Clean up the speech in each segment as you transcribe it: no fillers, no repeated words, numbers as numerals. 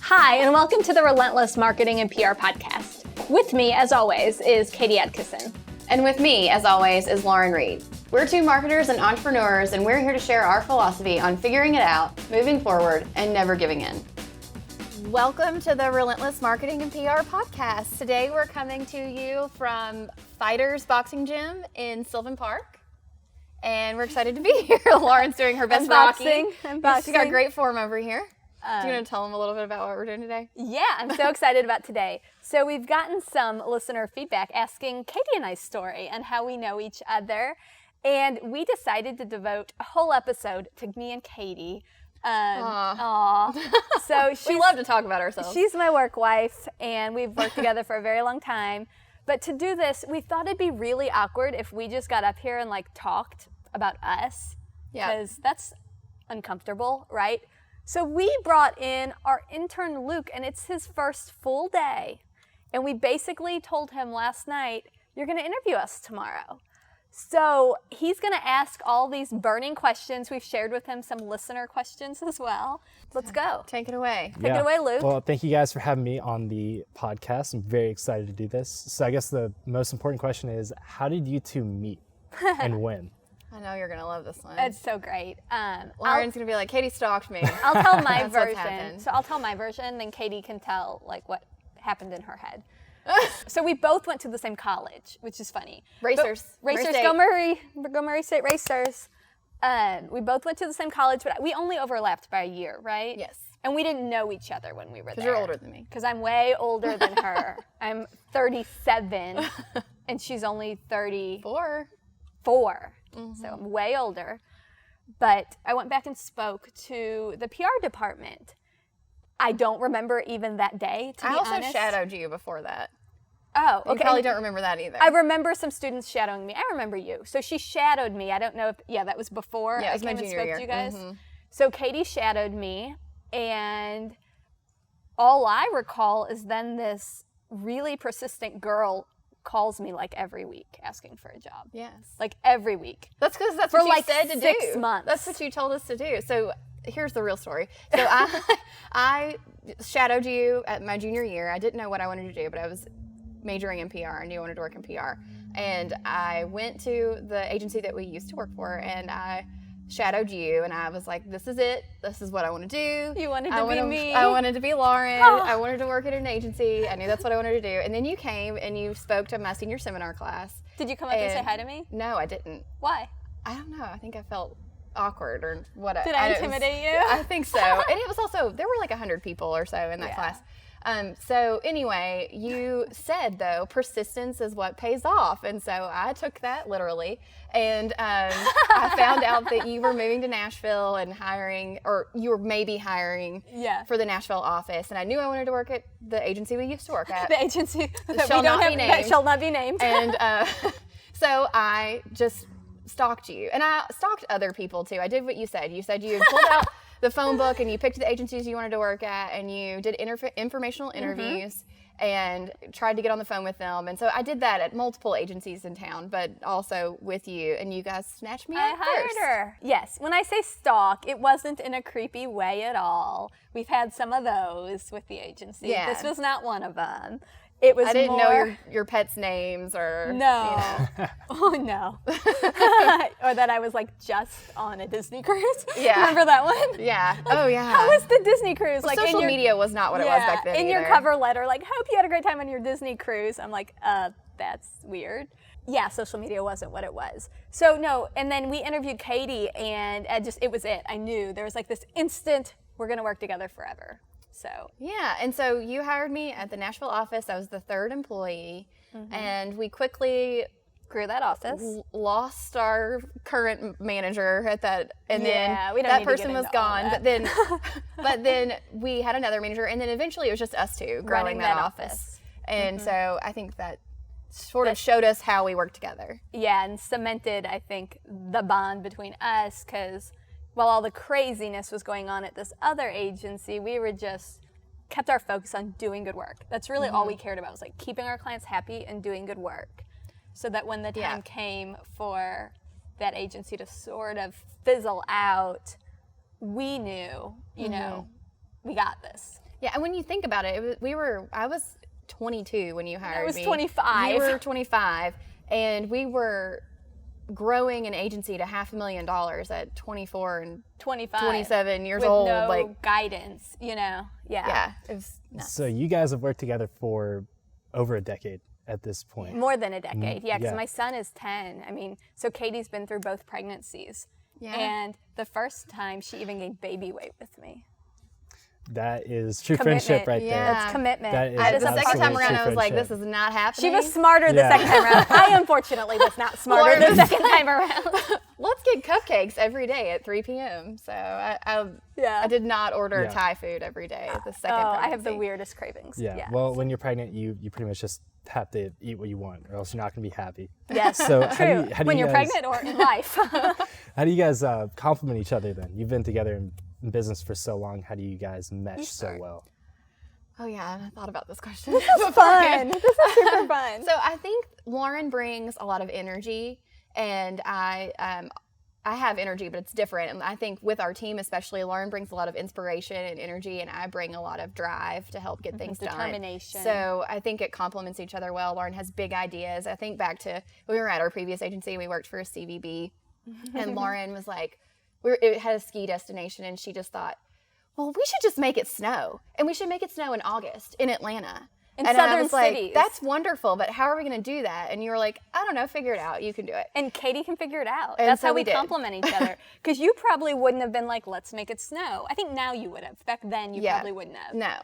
Hi, and welcome to the Relentless Marketing and PR Podcast. With me, as always, is Katie Adkisson. And with me, as always, is Lauren Reed. We're two marketers and entrepreneurs, and we're here to share our philosophy on figuring it out, moving forward, and never giving in. Welcome to the Relentless Marketing and PR Podcast. Today we're coming to you from Fighters Boxing Gym in Sylvan Park. And we're excited to be here. Lauren's doing her best Rocky. She's got great form over here. Do you want to tell them a little bit about what we're doing today? Yeah, I'm so excited about today. So we've gotten some listener feedback asking Katie and I's story and how we know each other. And we decided to devote a whole episode to me and Katie. So we love to talk about ourselves. She's my work wife, and we've worked together for a very long time. But to do this, we thought it'd be really awkward if we just got up here and talked about us. Yeah. Because that's uncomfortable, right? So we brought in our intern, Luke, and it's his first full day. And we basically told him last night, you're going to interview us tomorrow. So he's going to ask all these burning questions. We've shared with him some listener questions as well. Let's go. Take it away. Take it away, Luke. Well, thank you guys for having me on the podcast. I'm very excited to do this. So I guess the most important question is, how did you two meet and when? I know you're going to love this one. It's so great. Lauren's going to be like, Katie stalked me. I'll tell my That's what's version. happened. So I'll tell my version, then Katie can tell what happened in her head. So we both went to the same college, which is funny. Racers. Racers, go Murray. Go Murray State Racers. We both went to the same college, but we only overlapped by a year, right? Yes. And we didn't know each other when we were there. Because you're older than me. Because I'm way older than her. I'm 37, and she's only 34. Mm-hmm. So I'm way older. But I went back and spoke to the PR department. I don't remember even that day, to be honest. I also shadowed you before that. Oh, okay. You probably don't remember that either. I remember some students shadowing me. I remember you. So she shadowed me. I don't know if, that was before it was I my came and junior spoke year. to you guys. Mm-hmm. So Katie shadowed me, and all I recall is then this really persistent girl calls me every week asking for a job. Yes. Every week. That's because that's for what you said to 6 do. months. That's what you told us to do. So here's the real story. So I shadowed you at my junior year. I didn't know what I wanted to do, but I was majoring in PR. I knew I wanted to work in PR. And I went to the agency that we used to work for, and I shadowed you, and I was like, this is it. This is what I want to do. You wanted to be me. I wanted to be Lauren. Oh. I wanted to work at an agency. I knew that's what I wanted to do. And then you came and you spoke to my senior seminar class. Did you come up and say hi to me? No, I didn't. Why? I don't know. I think I felt awkward or what. Did I intimidate you? I think so. And it was also, there were 100 people or so in that class. So anyway, you said, though, persistence is what pays off. And so I took that literally. And I found out that you were moving to Nashville and hiring, or you were maybe hiring for the Nashville office. And I knew I wanted to work at the agency we used to work at. The agency that shall not be named. That shall not be named. And so I just stalked you. And I stalked other people, too. I did what you said. You said you had pulled out the phone book and you picked the agencies you wanted to work at, and you did informational interviews and tried to get on the phone with them. And so I did that at multiple agencies in town, but also with you, and you guys snatched me up I hired her. Yes. When I say stalk, it wasn't in a creepy way at all. We've had some of those with the agency. Yeah. This was not one of them. It was I didn't know your pets' names or... No. Oh, no. Or that I was just on a Disney cruise. Yeah. Remember that one? Yeah. Oh, yeah. How was the Disney cruise? Well, social media was not what it was back then in either. your cover letter, hope you had a great time on your Disney cruise. I'm like, that's weird. Yeah, social media wasn't what it was. So, no, and then we interviewed Katie, and it was it. I knew. There was this instant, we're going to work together forever. So yeah, and so you hired me at the Nashville office. I was the third employee, and we quickly grew that office. Lost our current manager at that, and then we don't that need person to get was into all gone. that. But then we had another manager, and then eventually it was just us two growing that office. And so I think that sort of showed us how we work together. Yeah, and cemented, I think, the bond between us, because while all the craziness was going on at this other agency, we were just kept our focus on doing good work. That's really all we cared about, was keeping our clients happy and doing good work, so that when the time came for that agency to sort of fizzle out, we knew, you know, we got this. Yeah, and when you think about it, I was 22 when you hired me. I was 25. You were 25, and we were growing an agency to $500,000 at 24 and 25, 27 years with old. no like guidance, Yeah. Yeah, it was nuts. So you guys have worked together for over a decade at this point. More than a decade, yeah, because Yeah. my son is 10. I mean, so Katie's been through both pregnancies. Yeah. And the first time she even gained baby weight with me. That is true Commitment. friendship right Yeah. there. That's commitment. That is That is the a second time absolutely around, true I was like, friendship. this is not happening. She was smarter the Yeah. second time around. I unfortunately was not smarter the second time around. Let's get cupcakes every day at 3 p.m. So I did not order Yeah. Thai food every day the second Oh, pregnancy. I have the weirdest cravings. Yeah. Yes. Well, when you're pregnant, you pretty much just have to eat what you want, or else you're not going to be happy. Yes, So true. how do When you you're guys, pregnant or in life. How do you guys compliment each other then? You've been together in business for so long. How do you guys mesh so well? Oh yeah, I thought about this question. This is fun. This is super fun. So I think Lauren brings a lot of energy, and I have energy, but it's different. And I think with our team especially, Lauren brings a lot of inspiration and energy, and I bring a lot of drive to help get things done. Determination. So I think it complements each other well. Lauren has big ideas. I think back to when we were at our previous agency, we worked for a CVB, and Lauren was like, it had a ski destination, and she just thought, well, we should just make it snow, and we should make it snow in August in Atlanta. In and I southern was like, cities. that's wonderful, but how are we going to do that? And you were like, I don't know, figure it out. You can do it. And Katie can figure it out. And That's so how we we did. complement each other. Because you probably wouldn't have been like, let's make it snow. I think now you would have. Back then, you probably wouldn't have. No.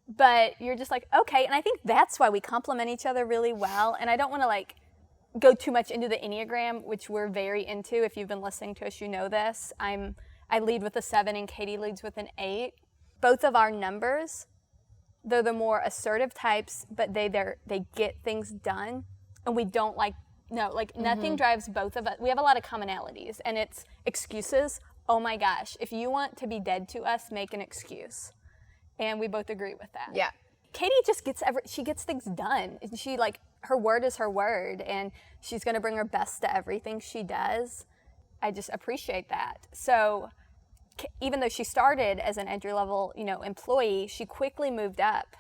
But you're just like, okay. And I think that's why we complement each other really well. And I don't want to like go too much into the Enneagram, which we're very into. If you've been listening to us, you know this. I lead with a 7 and Katie leads with an 8. Both of our numbers, they're the more assertive types, but they get things done, and we don't nothing drives both of us. We have a lot of commonalities, and it's excuses. Oh my gosh, if you want to be dead to us, make an excuse, and we both agree with that. Yeah. Katie just gets things done. And she her word is her word, and she's gonna bring her best to everything she does. I just appreciate that. So even though she started as an entry-level, employee, she quickly moved up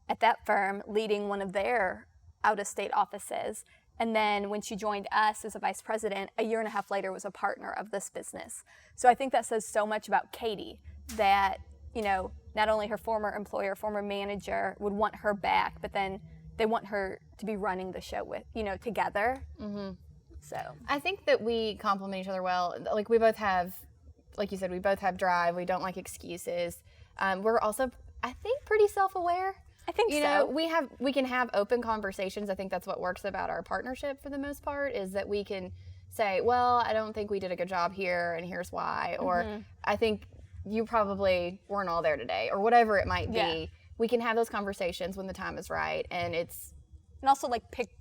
at that firm, leading one of their out-of-state offices. And then when she joined us as a vice president, a year and a half later was a partner of this business. So I think that says so much about Katie that, not only her former employer, former manager would want her back, but then they want her to be running the show with, together. Mm-hmm. So I think that we complement each other well. Like we both have, like you said, we both have drive. We don't like excuses. We're also, I think, pretty self-aware. I think so. We can have open conversations. I think that's what works about our partnership for the most part, is that we can say, well, I don't think we did a good job here, and here's why. Or I think you probably weren't all there today, or whatever it might be. Yeah. We can have those conversations when the time is right, and and also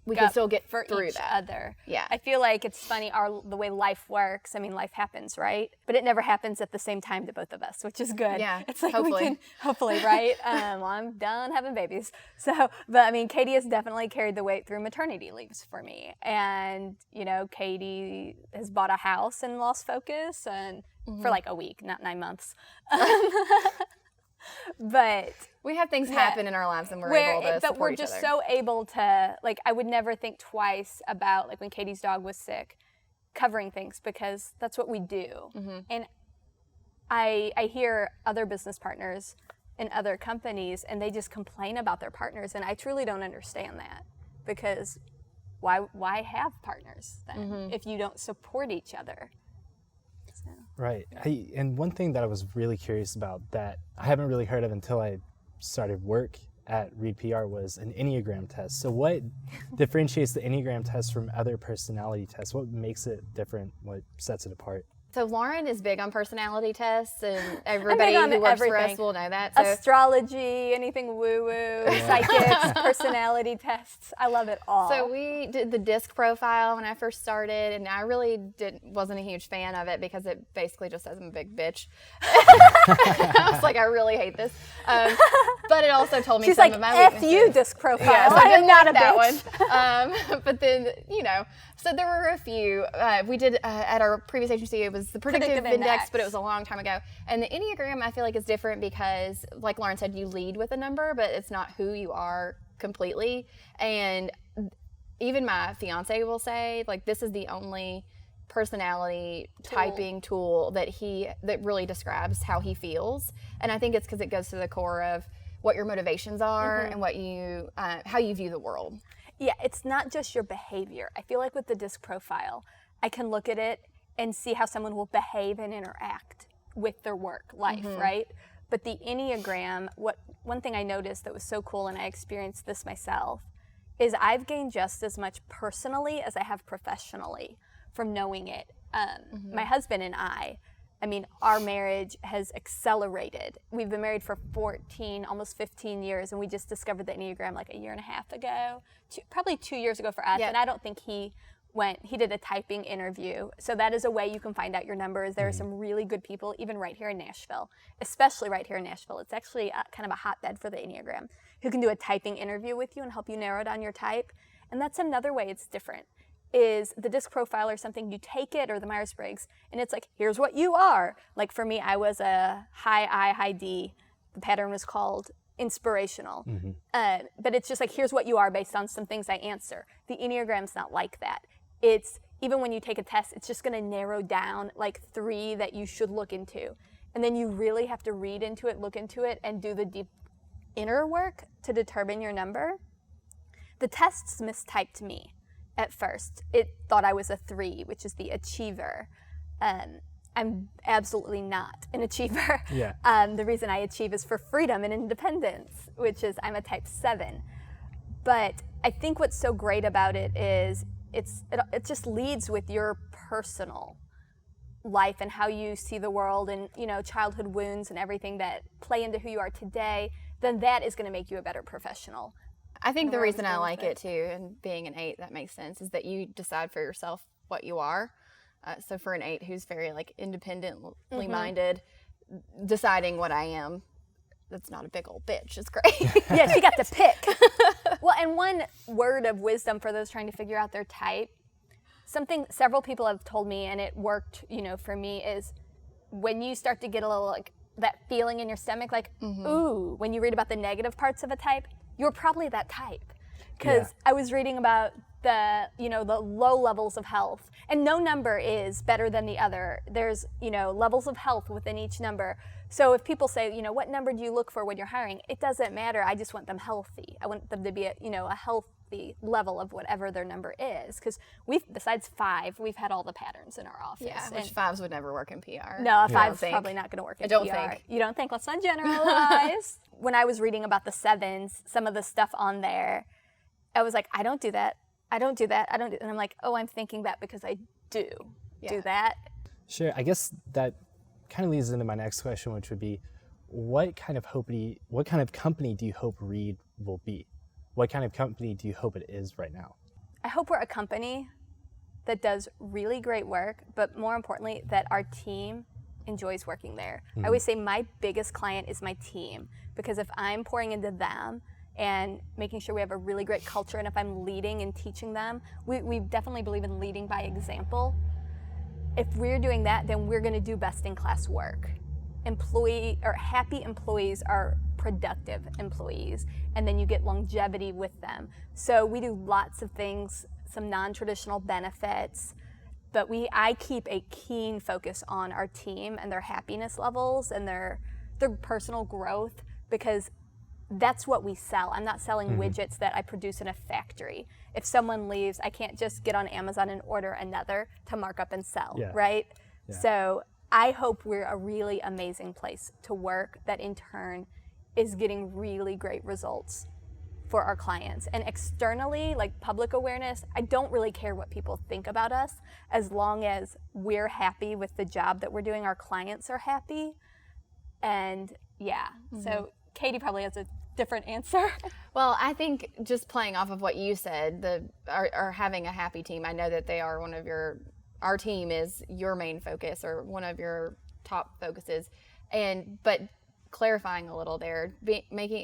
we can still get for through each that. other. Yeah. I feel like it's funny the way life works. I mean, life happens, right? But it never happens at the same time to both of us, which is good. Yeah, It's like hopefully. hopefully, right? Well, I'm done having babies. So, but I mean, Katie has definitely carried the weight through maternity leaves for me. And, Katie has bought a house and lost focus and for like a week, not 9 months. But We have things happen in our lives, and we're able to but support we're each just other. so able to, I would never think twice about, when Katie's dog was sick, covering things, because that's what we do. Mm-hmm. And I hear other business partners in other companies, and they just complain about their partners, and I truly don't understand that, because why have partners then if you don't support each other? So. Right. And one thing that I was really curious about that I haven't really heard of until I started work at Reed PR was an Enneagram test. So what differentiates the Enneagram test from other personality tests? What makes it different? What sets it apart? So Lauren is big on personality tests, and everybody on who works for everything. us will know that. So Astrology, anything woo-woo, psychics, personality tests. I love it all. So we did the disc profile when I first started, and I really wasn't a huge fan of it because it basically just says I'm a big bitch. I was like, I really hate this. But it also told me She's some like, of my F weaknesses. you, disc profile. Yeah, so I I am didn't not like a that bitch. one. But then, so there were a few. We did at our previous agency, it was the predictive index, but it was a long time ago. And the Enneagram, I feel like, is different because, like Lauren said, you lead with a number, but it's not who you are completely. And even my fiance will say, like, this is the only personality typing tool that really describes how he feels. And I think it's because it goes to the core of what your motivations are and what you how you view the world. Yeah, it's not just your behavior. I feel like with the disc profile, I can look at it and see how someone will behave and interact with their work life, right? But the Enneagram, one thing I noticed that was so cool, and I experienced this myself, is I've gained just as much personally as I have professionally from knowing it. My husband and I mean, our marriage has accelerated. We've been married for 14, almost 15 years, and we just discovered the Enneagram like a year and a half ago, probably 2 years ago for us. Yep. And I don't think he did a typing interview. So that is a way you can find out your numbers. There are some really good people, even right here in Nashville, especially right here in Nashville. It's actually kind of a hotbed for the Enneagram, who can do a typing interview with you and help you narrow down your type. And that's another way it's different. Is the disc profile or something, you take it, or the Myers-Briggs, and it's like, here's what you are. Like for me, I was a high I, high D. The pattern was called inspirational. But it's just like, here's what you are based on some things I answer. The Enneagram's not like that. It's, even when you take a test, it's just gonna narrow down like 3 that you should look into. And then you really have to read into it, look into it, and do the deep inner work to determine your number. The tests mistyped me. At first, it thought I was a 3, which is the achiever. I'm absolutely not an achiever. Yeah. The reason I achieve is for freedom and independence, which is I'm a type 7. But I think what's so great about it is it just leads with your personal life and how you see the world, and childhood wounds and everything that play into who you are today. Then that is going to make you a better professional. I think the reason I like it too, and being an 8, that makes sense, is that you decide for yourself what you are. So for an 8 who's very like independently minded, deciding what I am, that's not a big old bitch. It's great. Yeah, she got to pick. Well, and one word of wisdom for those trying to figure out their type, something several people have told me, and it worked, for me, is when you start to get a little like that feeling in your stomach, like, ooh, when you read about the negative parts of a type, you're probably that type. Because I was reading about the low levels of health, and no number is better than the other. There's, levels of health within each number. So if people say, what number do you look for when you're hiring? It doesn't matter. I just want them healthy. I want them to be a healthy level of whatever their number is. Because besides 5, we've had all the patterns in our office. Yeah, which 5s would never work in PR. No, a 5's probably not going to work in PR. I don't think. You don't think? Let's not generalize. When I was reading about the 7s, some of the stuff on there, I was like, I don't do that. I don't do that. I don't do that. And I'm like, oh, I'm thinking that because I do that. Sure. I guess that kind of leads into my next question, which would be, what kind of company do you hope Reed will be? What kind of company do you hope it is right now? I hope we're a company that does really great work, but more importantly, that our team enjoys working there. I always say my biggest client is my team, because if I'm pouring into them and making sure we have a really great culture, and if I'm leading and teaching them, we definitely believe in leading by example. If we're doing that, then we're going to do best-in-class work. Happy employees are productive employees, and then you get longevity with them. So we do lots of things, some non-traditional benefits, but I keep a keen focus on our team and their happiness levels and their personal growth, because that's what we sell. I'm not selling widgets that I produce in a factory. If someone leaves, I can't just get on Amazon and order another to mark up and sell, right? Yeah. So I hope we're a really amazing place to work that in turn is getting really great results for our clients. And externally, like public awareness, I don't really care what people think about us, as long as we're happy with the job that we're doing, our clients are happy. And so Katie probably has a different answer. Well, I think just playing off of what you said, our having a happy team, I know that they are our team is your main focus or one of your top focuses. But clarifying a little there.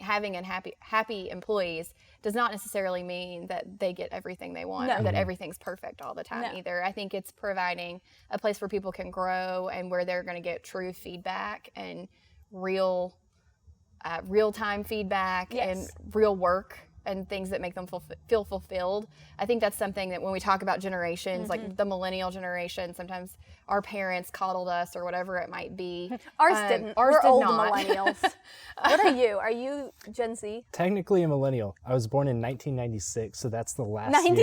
Having happy employees does not necessarily mean that they get everything they want or that everything's perfect all the time either. I think it's providing a place where people can grow and where they're going to get true feedback and real-time feedback and real work and things that make them feel fulfilled. I think that's something that when we talk about generations, like the millennial generation, sometimes our parents coddled us or whatever it might be. Ours didn't. Ours We're did old not. millennials. What are you? Are you Gen Z? Technically a millennial. I was born in 1996, so that's the last 96?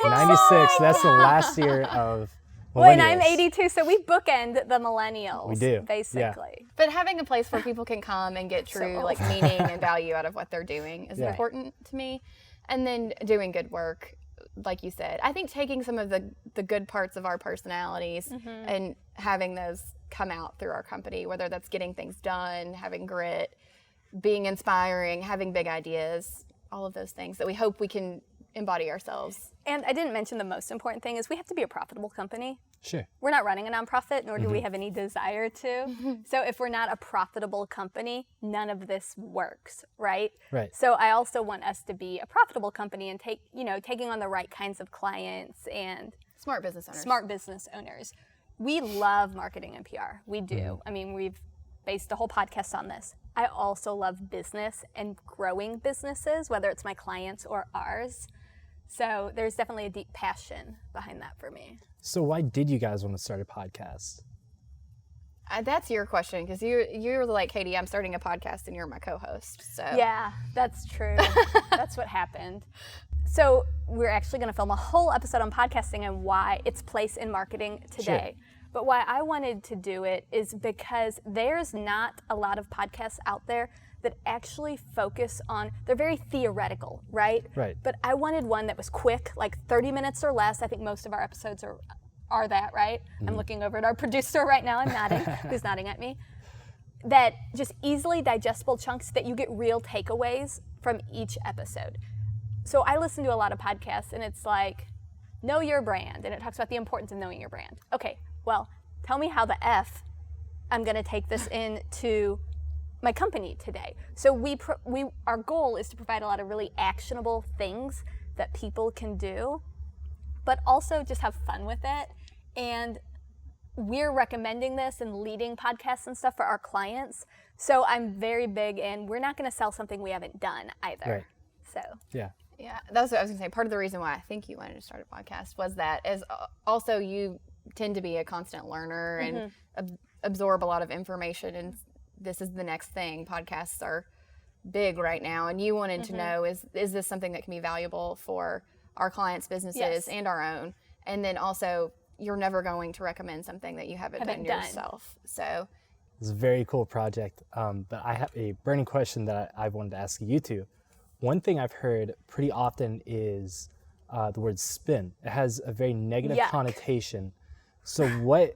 year. 96, that's the last year of millennials. Well, and I'm 82, so we bookend the millennials. We do, basically. But having a place where people can come and get true like meaning and value out of what they're doing is important to me. And then doing good work, like you said. I think taking some of the good parts of our personalities and having those come out through our company, whether that's getting things done, having grit, being inspiring, having big ideas, all of those things that we hope we can embody ourselves. And I didn't mention the most important thing is we have to be a profitable company. Sure. We're not running a nonprofit, nor do we have any desire to. So if we're not a profitable company, none of this works, right? Right. So I also want us to be a profitable company and taking on the right kinds of clients and Smart business owners. We love marketing and PR. We do. I mean, we've based a whole podcast on this. I also love business and growing businesses, whether it's my clients or ours. So there's definitely a deep passion behind that for me. So why did you guys want to start a podcast? That's your question, because you're like, Katie, I'm starting a podcast and you're my co-host. So Yeah, that's true. That's what happened. So we're actually going to film a whole episode on podcasting and why its place in marketing today. Sure. But why I wanted to do it is because there's not a lot of podcasts out there that actually focus on, they're very theoretical, right? Right. But I wanted one that was quick, like 30 minutes or less. I think most of our episodes are that, right? I'm looking over at our producer right now, I'm nodding, who's nodding at me. That just easily digestible chunks that you get real takeaways from each episode. So I listen to a lot of podcasts and it's like, know your brand, and it talks about the importance of knowing your brand. Okay, well, tell me how the F I'm gonna take this into my company today. So our goal is to provide a lot of really actionable things that people can do, but also just have fun with it. And we're recommending this and leading podcasts and stuff for our clients. So I'm very big in, we're not gonna sell something we haven't done either. Right. So. Yeah, that's what I was gonna say. Part of the reason why I think you wanted to start a podcast was that is also you tend to be a constant learner and absorb a lot of information, and this is the next thing. Podcasts are big right now, and you wanted to know, is this something that can be valuable for our clients' businesses and our own? And then also, you're never going to recommend something that you haven't done yourself. So It's a very cool project, but I have a burning question that I wanted to ask you two. One thing I've heard pretty often is the word spin. It has a very negative connotation. So what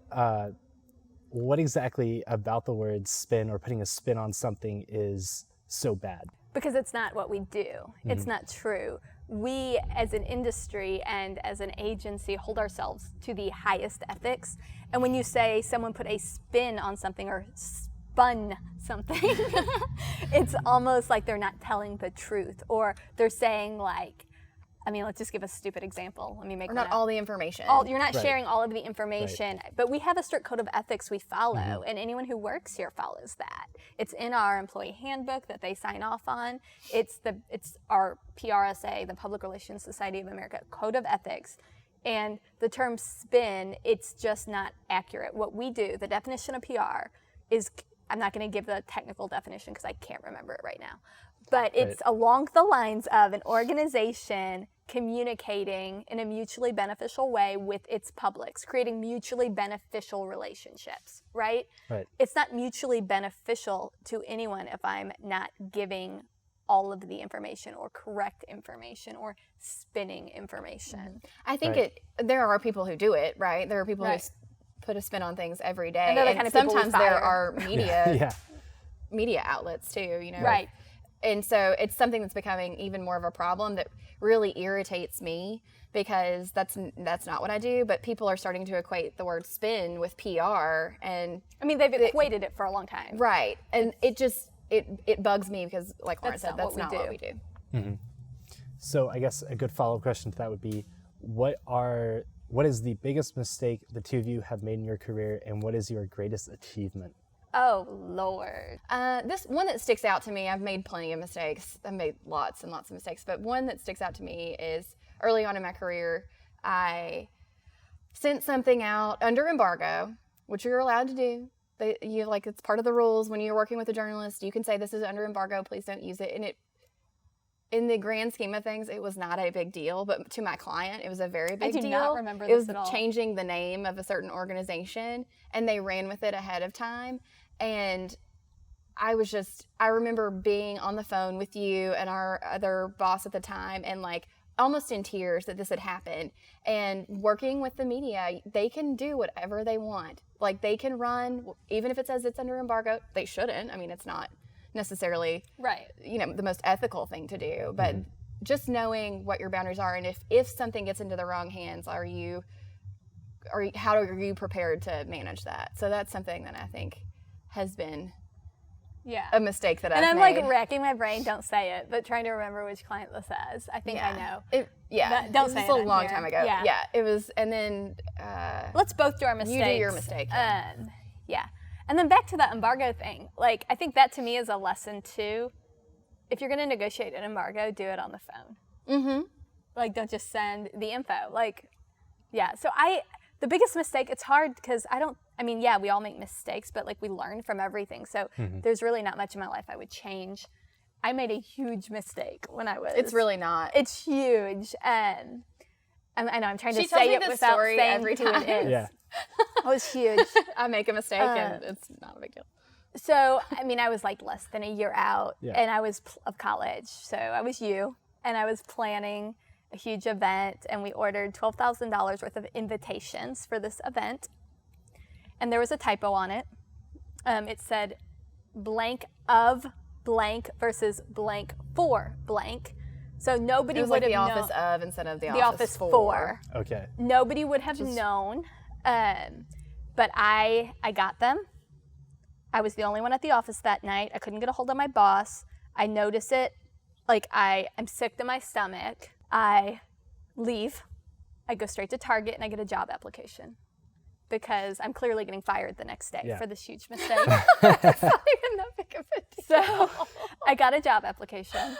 exactly about the word spin or putting a spin on something is so bad? Because it's not what we do. It's not true. We, as an industry and as an agency, hold ourselves to the highest ethics. And when you say someone put a spin on something or spun something, it's almost like they're not telling the truth, or they're saying like, I mean, let's just give a stupid example. Let me make not all the information. You're not sharing all of the information, but we have a strict code of ethics we follow, and anyone who works here follows that. It's in our employee handbook that they sign off on. It's our PRSA, the Public Relations Society of America Code of Ethics, and the term spin, it's just not accurate. What we do, the definition of PR is, I'm not going to give the technical definition because I can't remember it right now, but it's along the lines of an organization communicating in a mutually beneficial way with its publics, creating mutually beneficial relationships, right? Right. It's not mutually beneficial to anyone if I'm not giving all of the information or correct information or spinning information. I think there are people who do it, right? There are people who put a spin on things every day. And they're the kind of people we sometimes there fire. are media outlets too, you know? Right. And so it's something that's becoming even more of a problem that really irritates me, because that's not what I do, but people are starting to equate the word spin with PR, and I mean, they've equated it for a long time. right. And it just, it bugs me because, like Lauren said, that's not what we do. Mm-hmm. So I guess a good follow-up question to that would be, what is the biggest mistake the two of you have made in your career, and what is your greatest achievement? Oh, Lord. This one that sticks out to me, I've made plenty of mistakes. I've made lots and lots of mistakes, but one that sticks out to me is early on in my career, I sent something out under embargo, which you're allowed to do. It's part of the rules. When you're working with a journalist, you can say, this is under embargo, please don't use it. And in the grand scheme of things, it was not a big deal, but to my client, it was a very big deal. I do not remember this at all. It was changing the name of a certain organization, and they ran with it ahead of time. And I remember being on the phone with you and our other boss at the time, and like almost in tears that this had happened. And working with the media, they can do whatever they want. Like, they can run, even if it says it's under embargo, they shouldn't. I mean, it's not necessarily right, the most ethical thing to do, but just knowing what your boundaries are, and if something gets into the wrong hands, how are you prepared to manage that? So that's something that I think has been a mistake that I've made. And I'm like racking my brain, don't say it, but trying to remember which client this is. I think I know. Don't say it. It was a long time ago. Yeah, it was, and then let's both do our mistakes. You do your mistake. And then back to that embargo thing. Like, I think that to me is a lesson too. If you're going to negotiate an embargo, do it on the phone. Mm-hmm. Like, don't just send the info. Like, so the biggest mistake, it's hard because we all make mistakes, but like, we learn from everything. So there's really not much in my life I would change. I made a huge mistake when I was. It's really not. It's huge. And I know I'm trying to she say tells me it without story saying every who time. it is. Yeah. It was huge. I make a mistake and it's not a big deal. So, I was like less than a year out and I was of college. So I was and I was planning a huge event, and we ordered $12,000 worth of invitations for this event. And there was a typo on it. It said blank of blank versus blank for blank. So nobody would have known. The office of instead of the office for. Okay. Nobody would have known. But I got them. I was the only one at the office that night. I couldn't get a hold of my boss. I notice it. Like, I'm sick to my stomach. I leave. I go straight to Target and I get a job application because I'm clearly getting fired the next day for this huge mistake. It's not even that big of a deal. So I got a job application.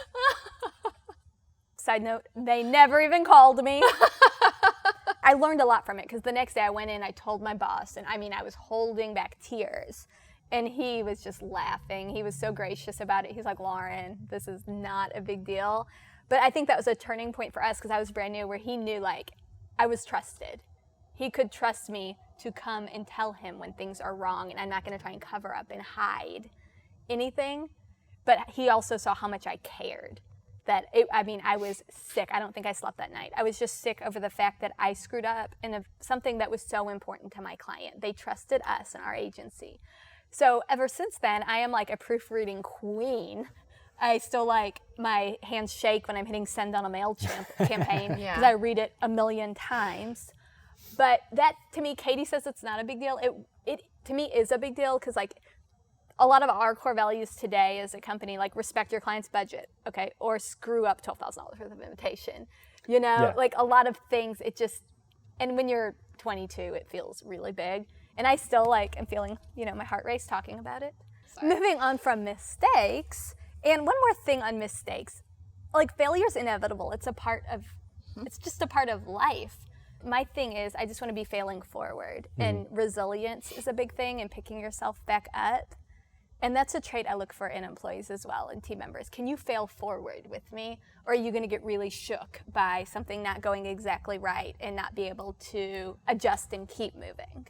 Side note, they never even called me. I learned a lot from it because the next day I went in, I told my boss, and I was holding back tears. And he was just laughing. He was so gracious about it. He's like, Lauren, this is not a big deal. But I think that was a turning point for us because I was brand new, where he knew, like, I was trusted. He could trust me to come and tell him when things are wrong, and I'm not going to try and cover up and hide anything. But he also saw how much I cared. I was sick. I don't think I slept that night. I was just sick over the fact that I screwed up in something that was so important to my client. They trusted us and our agency. So ever since then, I am like a proofreading queen. I still, like, my hands shake when I'm hitting send on a MailChimp campaign because I read it a million times. But that, to me, Katie says it's not a big deal. It to me is a big deal because, like, a lot of our core values today as a company, like, respect your client's budget, okay, or screw up $12,000 worth of invitation. Like, a lot of things, and when you're 22, it feels really big. And I still, like, am feeling, my heart race talking about it. Sorry. Moving on from mistakes, and one more thing on mistakes. Like, failure's inevitable. It's just a part of life. My thing is, I just want to be failing forward. And resilience is a big thing, and picking yourself back up. And that's a trait I look for in employees as well, and team members. Can you fail forward with me? Or are you going to get really shook by something not going exactly right and not be able to adjust and keep moving?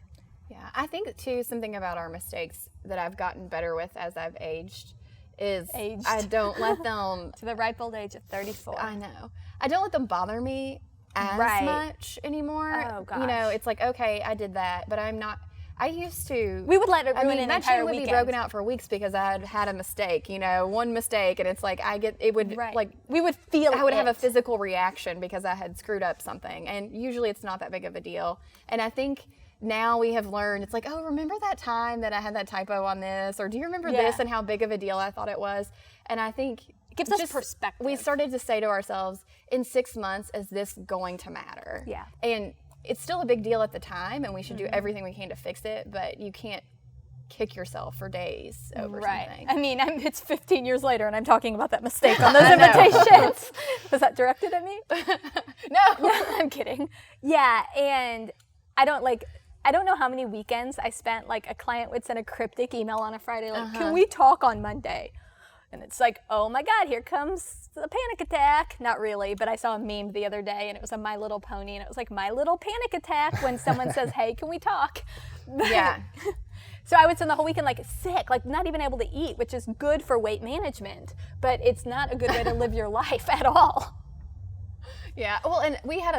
Yeah, I think, too, something about our mistakes that I've gotten better with as I've aged is I don't let them... to the ripe old age of 34. I know. I don't let them bother me as much anymore. Oh, gosh. It's like, okay, I did that, but I'm not... I used to... We would let it ruin an entire weekend. That chain would be broken out for weeks because I had a mistake, one mistake, and it's like we would feel I would have a physical reaction because I had screwed up something, and usually it's not that big of a deal. And I think now we have learned, it's like, oh, remember that time that I had that typo on this? Or do you remember this and how big of a deal I thought it was? And I think it gives us perspective. We started to say to ourselves, in 6 months, is this going to matter? Yeah. And it's still a big deal at the time, and we should do everything we can to fix it, but you can't kick yourself for days over something. I mean, it's 15 years later, and I'm talking about that mistake on those invitations. Was that directed at me? No. I'm kidding. Yeah, and I don't know how many weekends I spent, like, a client would send a cryptic email on a Friday, like, can we talk on Monday? And it's like, oh my God, here comes the panic attack. Not really, but I saw a meme the other day, and it was a My Little Pony, and it was like, my little panic attack when someone says, hey, can we talk? Yeah. So I would spend the whole weekend, like, sick, like, not even able to eat, which is good for weight management, but it's not a good way to live your life at all. Yeah. Well, and we had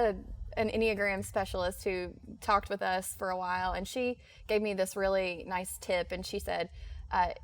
an Enneagram specialist who talked with us for a while, and she gave me this really nice tip, and she said,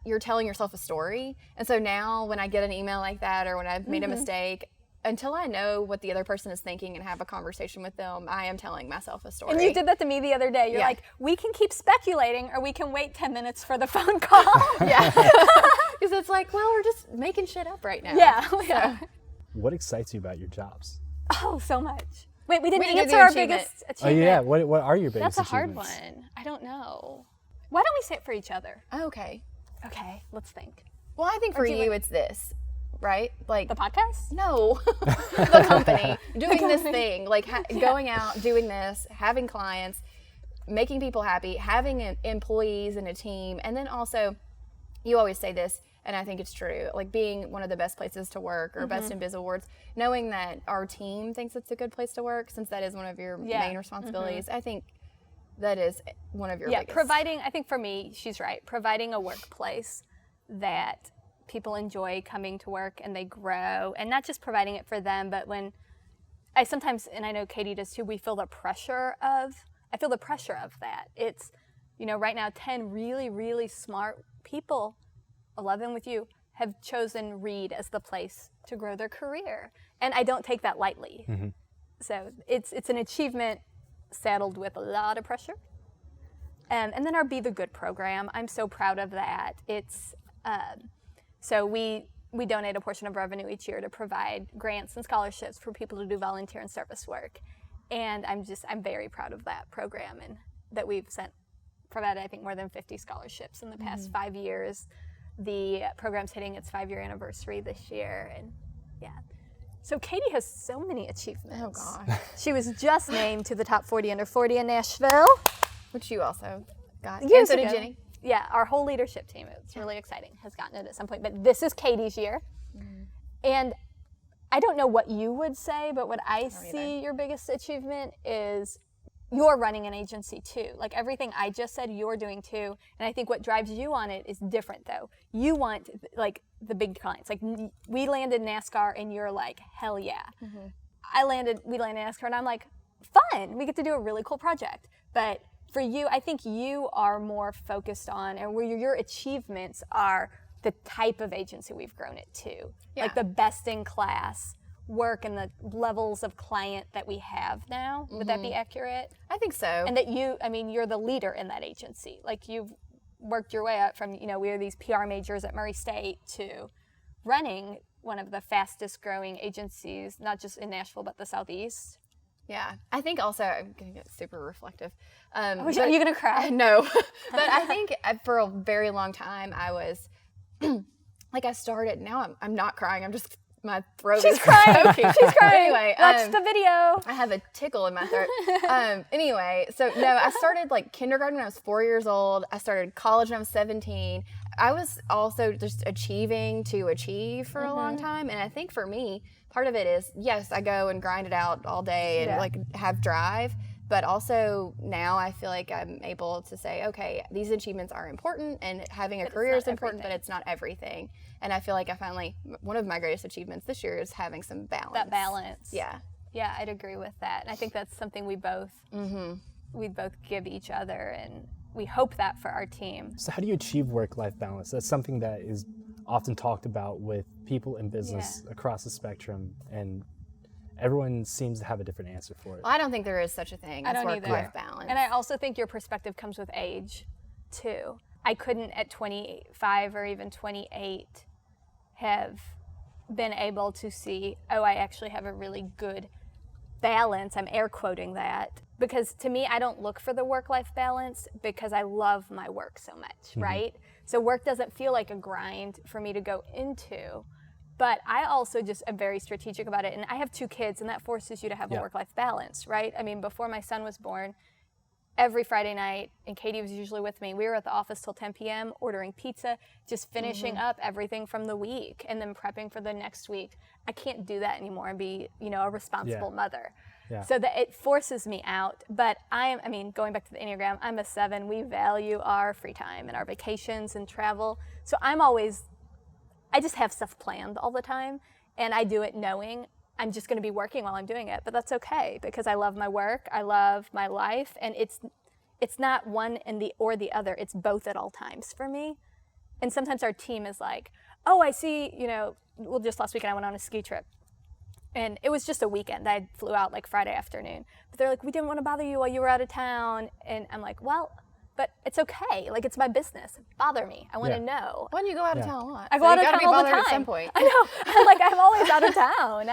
you're telling yourself a story. And so now when I get an email like that, or when I've made a mistake, until I know what the other person is thinking and have a conversation with them, I am telling myself a story. And you did that to me the other day. You're like, we can keep speculating, or we can wait 10 minutes for the phone call. Yeah. Because it's like, well, we're just making shit up right now. Yeah. So. What excites you about your jobs? Oh, so much. Wait, we didn't We did answer the our achievement. biggest Oh achievement. yeah, what are your biggest That's a hard achievements? one. I don't know. Why don't we say it for each other? Okay. Okay, let's think. Well, I think for you, it's this, right? Like The podcast? No, the company doing this thing, like going out, doing this, having clients, making people happy, having employees and a team, and then also, you always say this, and I think it's true, like being one of the best places to work or Best in Biz Awards, knowing that our team thinks it's a good place to work, since that is one of your main responsibilities. I think that is one of your biggest. Providing, I think for me, she's right, providing a workplace that people enjoy coming to work and they grow, and not just providing it for them, but when I sometimes, and I know Katie does too, I feel the pressure of that. It's, right now 10 really, really smart people, 11 with you, have chosen Reed as the place to grow their career. And I don't take that lightly. So it's an achievement saddled with a lot of pressure. And then our Be the Good program, I'm so proud of that. It's so we donate a portion of revenue each year to provide grants and scholarships for people to do volunteer and service work. And I'm very proud of that program, and that we've provided, I think, more than 50 scholarships in the past 5 years. The program's hitting its 5-year anniversary this year, and So Katie has so many achievements. Oh gosh. She was just named to the top 40 under 40 in Nashville. Which you also got. Years and so ago. did Jenny. Yeah, our whole leadership team, it's really exciting, has gotten it at some point. But this is Katie's year. And I don't know what you would say, but what I see your biggest achievement is you're running an agency too. Like everything I just said, you're doing too. And I think what drives you on it is different though. You want like the big clients. Like we landed NASCAR and you're like, hell yeah. We landed NASCAR and I'm like, fun. We get to do a really cool project. But for you, I think you are more focused on, and where your achievements are the type of agency we've grown it to. Like the best in class work and the levels of client that we have now. Would that be accurate? I think so. And that you're the leader in that agency. Like you've worked your way up from, we are these PR majors at Murray State to running one of the fastest growing agencies, not just in Nashville, but the Southeast. Yeah, I think also, I'm going to get super reflective. Are you going to cry? No, but I think for a very long time I was, like I started, now I'm not crying, I'm just, my throat is crying. choking. She's crying. Anyway, watch the video. I have a tickle in my throat. Anyway, so no, I started like kindergarten when I was 4 years old. I started college when I was 17. I was also just achieving to achieve for a long time. And I think for me, part of it is, yes, I go and grind it out all day and like have drive. But also now I feel like I'm able to say, okay, these achievements are important and having a career is important, but it's not everything. And I feel like one of my greatest achievements this year is having some balance. That balance. Yeah. Yeah, I'd agree with that. And I think that's something we both give each other, and we hope that for our team. So how do you achieve work-life balance? That's something that is often talked about with people in business across the spectrum, and everyone seems to have a different answer for it. Well, I don't think there is such a thing as work-life balance. And I also think your perspective comes with age, too. I couldn't at 25 or even 28 have been able to see, oh, I actually have a really good balance. I'm air quoting that. Because to me, I don't look for the work-life balance because I love my work so much, right? So work doesn't feel like a grind for me to go into. But I also just am very strategic about it. And I have 2 kids, and that forces you to have a work-life balance, right? I mean, before my son was born, every Friday night, and Katie was usually with me, we were at the office till 10 p.m. ordering pizza, just finishing up everything from the week and then prepping for the next week. I can't do that anymore and be, a responsible mother. Yeah. So that it forces me out. But going back to the Enneagram, I'm a 7. We value our free time and our vacations and travel. So I just have stuff planned all the time, and I do it knowing I'm just going to be working while I'm doing it. But that's okay because I love my work, I love my life, and it's not one or the other. It's both at all times for me. And sometimes our team is like, oh, I see, just last weekend I went on a ski trip. And it was just a weekend. I flew out like Friday afternoon. But they're like, we didn't want to bother you while you were out of town. And I'm like, well, but it's okay. Like, it's my business. Bother me. I want to know. When you go out of town a lot. I go out of town all the time. At some point. I know. I'm always out of town.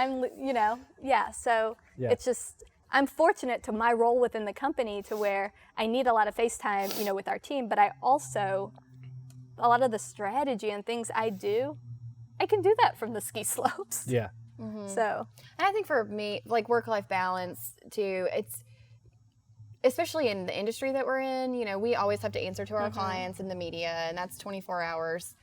So it's just, I'm fortunate to my role within the company to where I need a lot of face time, with our team. But I also, a lot of the strategy and things I do, I can do that from the ski slopes. Yeah. Mm-hmm. So, and I think for me, like work-life balance too, it's especially in the industry that we're in, we always have to answer to our clients and the media, and that's 24 hours,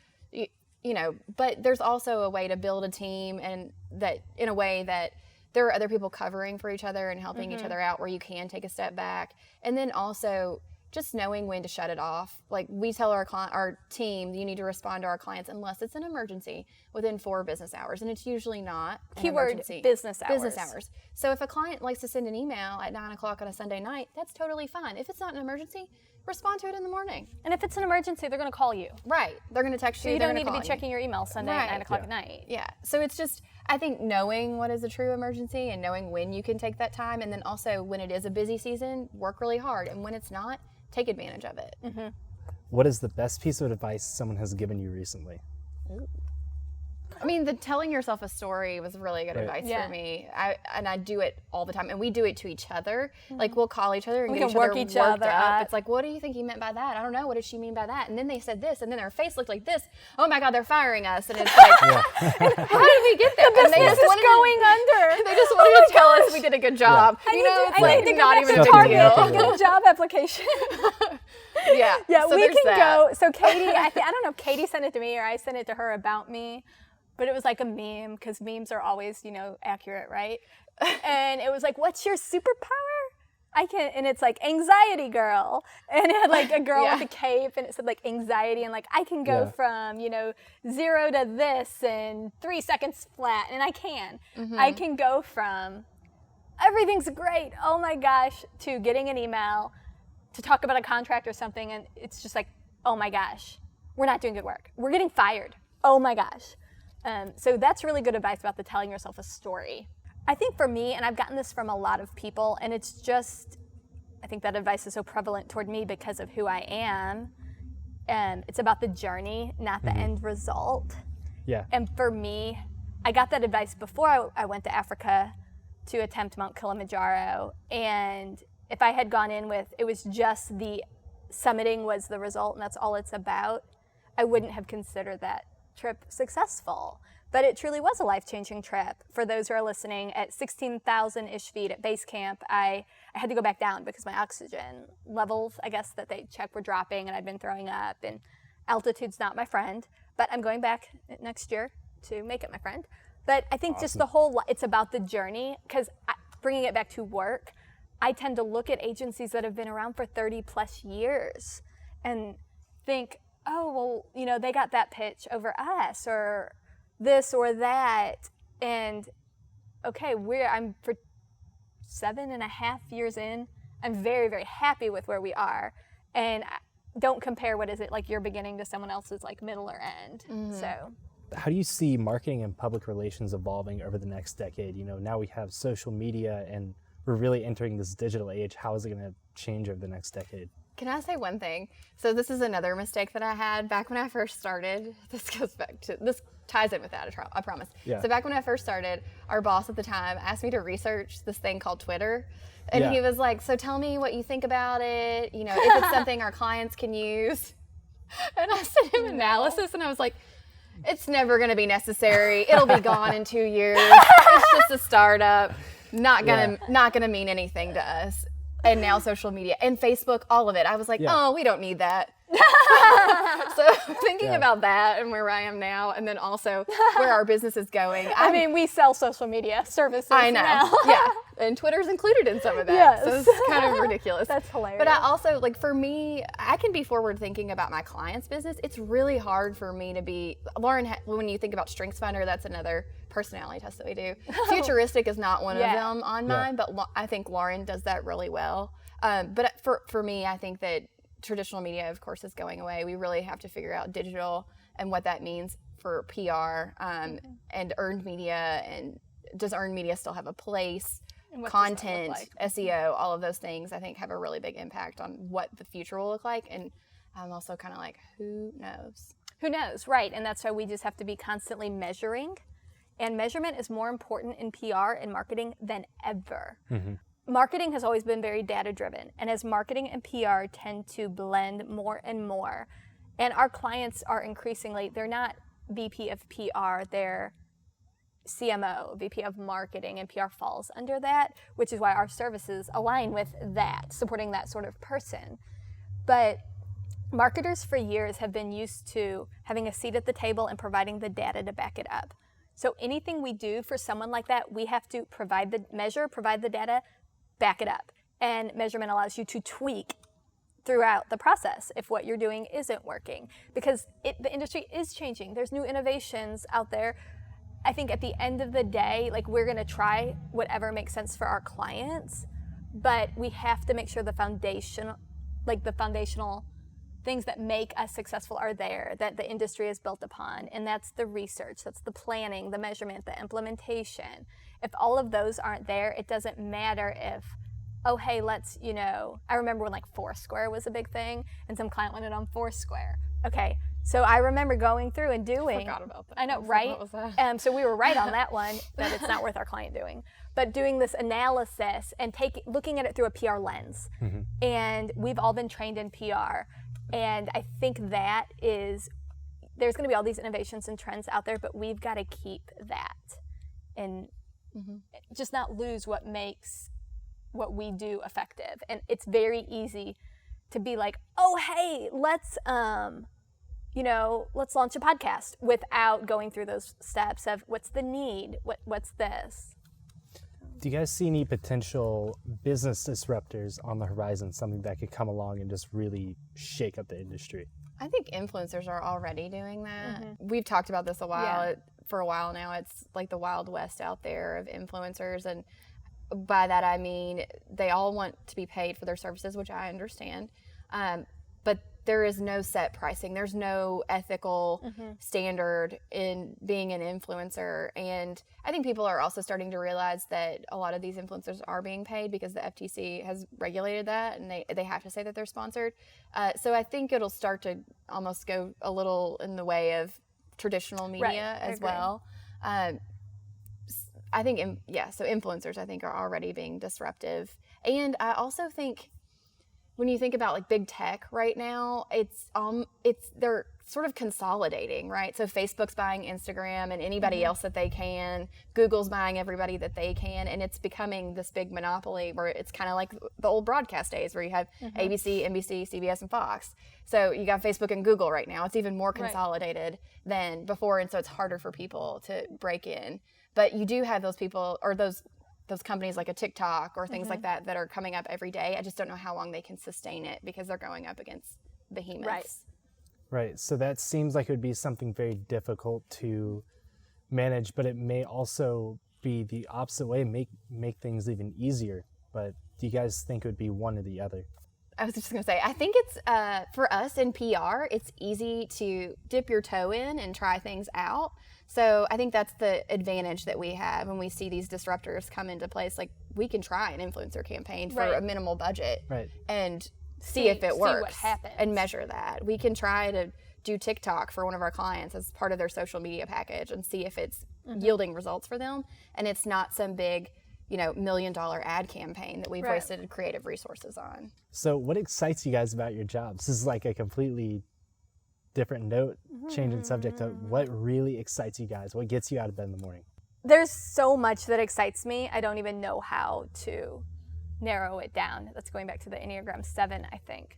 but there's also a way to build a team and that in a way that there are other people covering for each other and helping each other out where you can take a step back. And then also just knowing when to shut it off. Like we tell our team, you need to respond to our clients unless it's an emergency within 4 business hours. And it's usually not an emergency. Business hours. Business hours. So if a client likes to send an email at 9 o'clock on a Sunday night, that's totally fine. If it's not an emergency, respond to it in the morning. And if it's an emergency, they're going to call you. Right. They're going to text you. So you don't need to be checking your email Sunday at 9 o'clock at night. Yeah. So it's just, I think knowing what is a true emergency and knowing when you can take that time, and then also when it is a busy season, work really hard. And when it's not, take advantage of it. Mm-hmm. What is the best piece of advice someone has given you recently? Ooh. I mean, the telling yourself a story was really good advice for me. I do it all the time, and we do it to each other. Mm-hmm. Like we'll call each other and get each other worked up. It's like, what do you think he meant by that? I don't know. What does she mean by that? And then they said this, and then their face looked like this. Oh my God, they're firing us! And it's like, how did we get there? The business is going under. They just wanted to tell us we did a good job. Yeah. It's like not even a big deal. Get a job application. Yeah. So we can go. So Katie, I don't know if Katie sent it to me or I sent it to her about me. But it was like a meme, because memes are always, accurate, right? And it was like, what's your superpower? And it's like, anxiety girl. And it had like a girl with a cape, and it said like anxiety, and like, I can go from, 0 to this in 3 seconds flat, and I can. Mm-hmm. I can go from everything's great, oh my gosh, to getting an email to talk about a contract or something, and it's just like, oh my gosh, we're not doing good work. We're getting fired. Oh my gosh. So that's really good advice about the telling yourself a story. I think for me, and I've gotten this from a lot of people, and it's just, I think that advice is so prevalent toward me because of who I am. It's about the journey, not the end result. Yeah. And for me, I got that advice before I went to Africa to attempt Mount Kilimanjaro. And if I had gone in with, it was just the summiting was the result and that's all it's about, I wouldn't have considered that trip successful. But it truly was a life-changing trip. For those who are listening, at 16,000-ish feet at base camp, I had to go back down because my oxygen levels, I guess, that they checked were dropping, and I'd been throwing up, and altitude's not my friend. But I'm going back next year to make it my friend. But I think just the whole, it's about the journey, because bringing it back to work, I tend to look at agencies that have been around for 30 plus years and think, oh, well, they got that pitch over us or this or that. And okay, I'm for 7.5 years in, I'm very, very happy with where we are. And don't compare, what is it, like your beginning to someone else's like middle or end. Mm-hmm. So how do you see marketing and public relations evolving over the next decade? Now we have social media and we're really entering this digital age. How is it going to change over the next decade? Can I say one thing? So this is another mistake that I had back when I first started. This ties in with that, I promise. Yeah. So back when I first started, our boss at the time asked me to research this thing called Twitter. And he was like, so tell me what you think about it, if it's something our clients can use. And I sent him analysis and I was like, it's never going to be necessary. It'll be gone in 2 years. It's just a startup. Not gonna mean anything to us. And now social media and Facebook, all of it. I was like, oh, we don't need that. So thinking about that and where I am now, and then also where our business is going. I mean, we sell social media services. I know. Now. Yeah. And Twitter's included in some of that. Yes. So it's kind of ridiculous. That's hilarious. But I also, for me, I can be forward thinking about my client's business. It's really hard for me to be, Lauren, when you think about StrengthsFinder, that's another personality test that we do. Futuristic is not one of them on mine, but I think Lauren does that really well. But for me, I think that traditional media, of course, is going away. We really have to figure out digital and what that means for PR and earned media. And does earned media still have a place? Content, SEO, all of those things, I think, have a really big impact on what the future will look like. And I'm also kind of like, who knows? Who knows, right? And that's why we just have to be constantly measuring. And measurement is more important in PR and marketing than ever. Mm-hmm. Marketing has always been very data-driven. And as marketing and PR tend to blend more and more, and our clients are increasingly, they're not VP of PR, they're CMO, VP of Marketing, and PR falls under that, which is why our services align with that, supporting that sort of person. But marketers for years have been used to having a seat at the table and providing the data to back it up. So anything we do for someone like that, we have to provide the data, back it up. And measurement allows you to tweak throughout the process if what you're doing isn't working, because the industry is changing. There's new innovations out there. I think at the end of the day, we're going to try whatever makes sense for our clients, but we have to make sure the foundational things that make us successful are there, that the industry is built upon. And that's the research, that's the planning, the measurement, the implementation. If all of those aren't there, it doesn't matter if, oh, hey, let's, I remember when Foursquare was a big thing and some client wanted on Foursquare. Okay. So I remember going through and doing. I forgot about that. I know, right? What was that? So we were right on that one, that it's not worth our client doing. But doing this analysis and looking at it through a PR lens. Mm-hmm. And we've all been trained in PR. And I think there's going to be all these innovations and trends out there, but we've got to keep that and just not lose what makes what we do effective. And it's very easy to be like, oh, hey, let's launch a podcast without going through those steps of what's the need, what's this. Do you guys see any potential business disruptors on the horizon, something that could come along and just really shake up the industry? I think influencers are already doing that. Mm-hmm. We've talked about this for a while now. It's like the Wild West out there of influencers. And by that, I mean, they all want to be paid for their services, which I understand. But there is no set pricing. There's no ethical standard in being an influencer. And I think people are also starting to realize that a lot of these influencers are being paid because the FTC has regulated that, and they have to say that they're sponsored. So I think it'll start to almost go a little in the way of traditional media as well. I think, so influencers, I think, are already being disruptive. And I also think when you think about big tech right now, they're sort of consolidating, right? So Facebook's buying Instagram and anybody else that they can. Google's buying everybody that they can, and it's becoming this big monopoly where it's kind of like the old broadcast days where you have ABC, NBC, CBS, and Fox. So you got Facebook and Google right now. It's even more consolidated than before, and so it's harder for people to break in. But you do have those people or those companies like a TikTok or things like that are coming up every day. I just don't know how long they can sustain it because they're going up against behemoths. Right. So that seems like it would be something very difficult to manage, but it may also be the opposite way, make things even easier. But do you guys think it would be one or the other? I was just going to say, I think it's, for us in PR, it's easy to dip your toe in and try things out. So I think that's the advantage that we have when we see these disruptors come into place. Like, we can try an influencer campaign for a minimal budget and see if it works, what happens, and measure that. We can try to do TikTok for one of our clients as part of their social media package and see if it's yielding results for them. And it's not some big, $1 million ad campaign that we've wasted creative resources on. So what excites you guys about your jobs? This is like a completely different note, changing subject. What really excites you guys? What gets you out of bed in the morning? There's so much that excites me. I don't even know how to narrow it down. That's going back to the Enneagram 7, I think.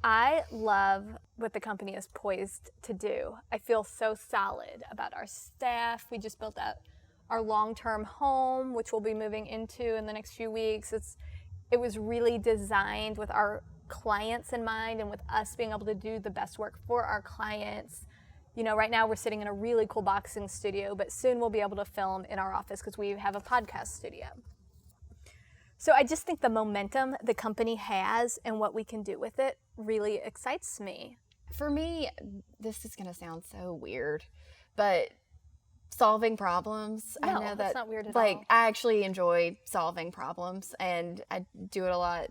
I love what the company is poised to do. I feel so solid about our staff. We just built out our long-term home, which we'll be moving into in the next few weeks. It was really designed with our clients in mind and with us being able to do the best work for our clients. Right now we're sitting in a really cool boxing studio, but soon we'll be able to film in our office because we have a podcast studio. So I just think the momentum the company has and what we can do with it really excites me. For me, this is going to sound so weird, but solving problems. No, I know that's not weird at all. all. I actually enjoy solving problems, and I do it a lot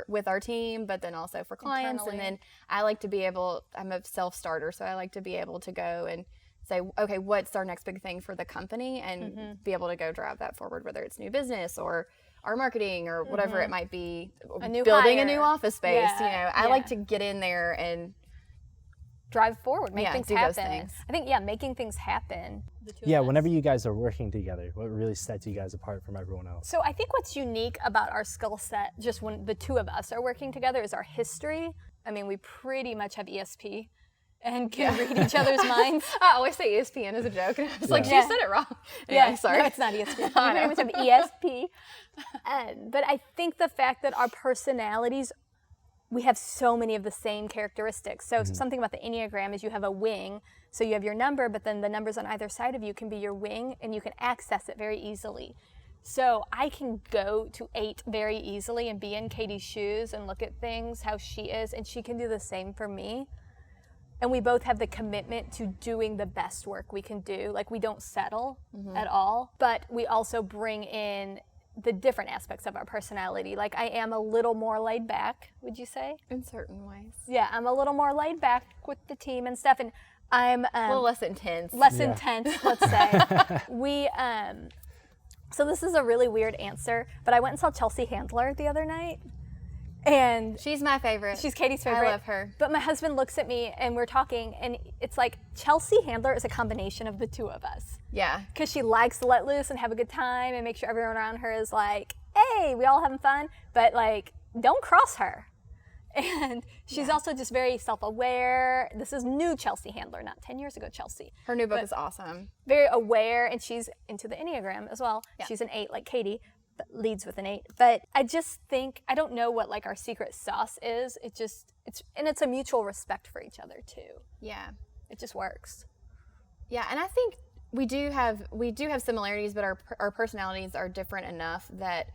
with our team, but then also for clients. Internally. And then I like to be able, I'm a self-starter, so I like to be able to go and say, okay, what's our next big thing for the company, and be able to go drive that forward, whether it's new business or our marketing or whatever it might be, building a new office space. I like to get in there and drive forward, make things do happen. those things. I think, making things happen. Whenever you guys are working together, what really sets you guys apart from everyone else? So I think what's unique about our skill set, just when the two of us are working together, is our history. I mean, we pretty much have ESP and can read each other's minds. I always say ESPN as a joke, and I was like, you said it wrong. Anyway, sorry. No, it's not ESP. We pretty much have ESP. But I think the fact that our personalities, we have so many of the same characteristics. So something about the Enneagram is you have a wing, so you have your number, but then the numbers on either side of you can be your wing, and you can access it very easily. So I can go to 8 very easily and be in Katie's shoes and look at things how she is, and she can do the same for me. And we both have the commitment to doing the best work we can do. Like, we don't settle at all, but we also bring in the different aspects of our personality. Like, I am a little more laid back, would you say? In certain ways. Yeah, I'm a little more laid back with the team and stuff, and I'm a little less intense. Intense, let's say. So this is a really weird answer, but I went and saw Chelsea Handler the other night. And she's my favorite. She's Katie's favorite. I love her. But my husband looks at me and we're talking, and it's like Chelsea Handler is a combination of the two of us. Yeah. Because she likes to let loose and have a good time and make sure everyone around her is like, hey, we all having fun, but like, don't cross her. And she's also just very self-aware. This is new Chelsea Handler, not 10 years ago Chelsea. Her new book is awesome. Very aware, and she's into the Enneagram as well. Yeah. She's an 8 like Katie, but leads with an 8. But I just think, I don't know what like our secret sauce is. It's a mutual respect for each other too. Yeah. It just works. Yeah, and I think we do have similarities, but our personalities are different enough that,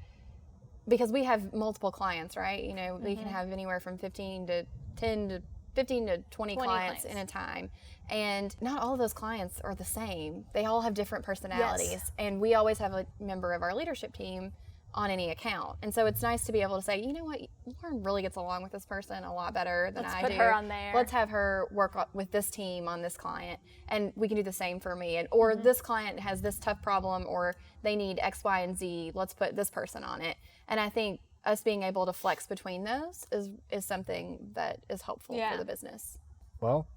because we have multiple clients, right? We can have anywhere from 15 to 20 clients in a time. And not all of those clients are the same. They all have different personalities. Yes. And we always have a member of our leadership team on any account. And so it's nice to be able to say, you know what, Lauren really gets along with this person a lot better than I do. Let's put her on there. Let's have her work with this team on this client. And we can do the same for me. Or this client has this tough problem, or they need X, Y, and Z. Let's put this person on it. And I think us being able to flex between those is something that is helpful for the business. Well,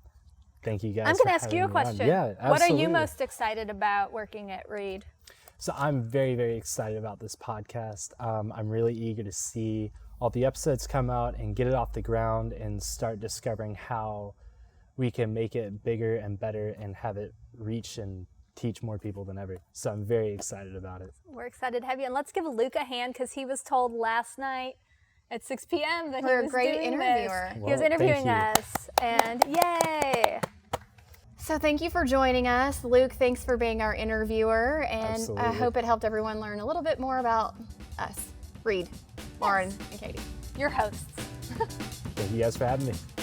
thank you guys. I'm going to ask you a question. Yeah, absolutely. What are you most excited about working at Reed? So I'm very, very excited about this podcast. I'm really eager to see all the episodes come out and get it off the ground and start discovering how we can make it bigger and better and have it reach and teach more people than ever. So I'm very excited about it. We're excited to have you. And let's give Luke a hand, because he was told last night at 6 p.m. that he was great doing interviewer. This. He was interviewing us, and yay! So thank you for joining us. Luke, thanks for being our interviewer, and Absolutely. I hope it helped everyone learn a little bit more about us, Reed, Lauren, and Katie. Your hosts. Thank you guys for having me.